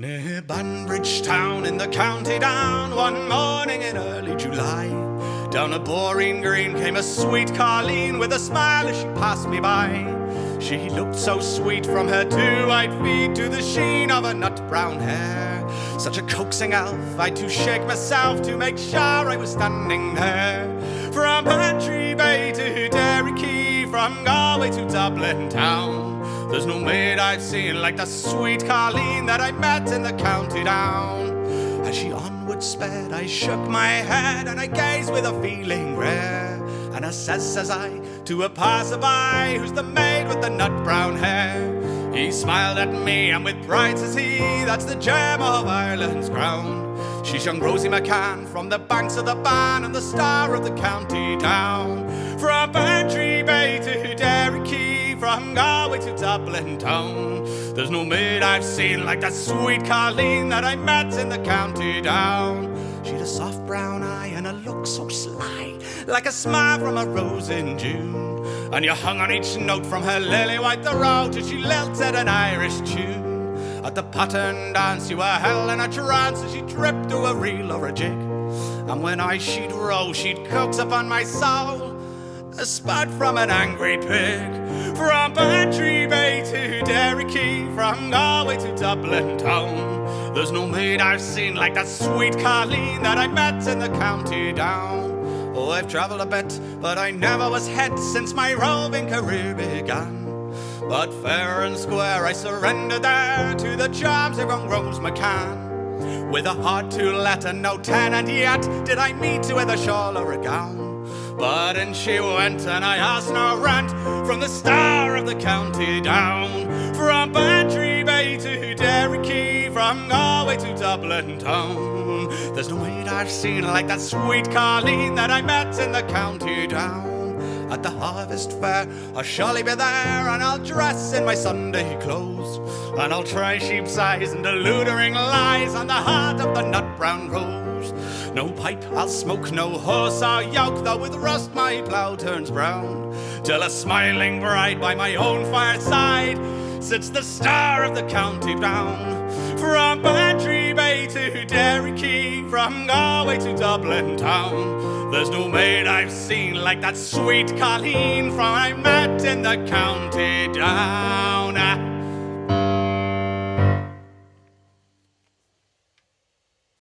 Near Banbridge town in the county down, one morning in early July, down a Boreen Green came a sweet Colleen with a smile as she passed me by. She looked so sweet from her 2 white feet to the sheen of her nut brown hair. Such a coaxing elf, I'd to shake myself to make sure I was standing there. From Bantry Bay to Derry Quay, from Galway to Dublin town, there's no maid I've seen like the sweet Colleen that I met in the county down. As she onward sped, I shook my head and I gazed with a feeling rare. And I says I, to a passerby, who's the maid with the nut brown hair? He smiled at me and with pride says he, that's the gem of Ireland's crown. She's young Rosie McCann from the banks of the Bann and the star of the county down. From Bantry Bay to Derry Quay, from Galway to Dublin town, there's no maid I've seen like that sweet Colleen that I met in the county down. She'd a soft brown eye and a look so sly, like a smile from a rose in June. And you hung on each note from her lily white throat as she lilted an Irish tune. At the pattern dance you were held in a trance as she tripped to a reel or a jig. And when she'd row, she'd coax upon my soul a spat from an angry pig. From Bantry Bay to Derry Quay, from Galway to Dublin town, there's no maid I've seen like that sweet Colleen that I met in the county down. Oh, I've travelled a bit, but I never was het since my roving career began. But fair and square I surrendered there to the charms of young Rose McCann. With a heart to let and no tenant yet did I meet with a shawl or a gown. But in she went and I asked no rent from the star of the county down. From Bantry Bay to Derry Quay, from Galway to Dublin town, there's no maid I've seen like that sweet Colleen that I met in the county down. At the harvest fair I shall be there, and I'll dress in my Sunday clothes, and I'll try sheep's eyes and deludering lies on the heart of the nut brown rose. No pipe I'll smoke, no horse or yoke, though with rust my plough turns brown, till a smiling bride by my own fireside sits the star of the county down. From Bantry Bay to Derry Quay, from Galway to Dublin town, there's no maid I've seen like that sweet Colleen from I met in the county down.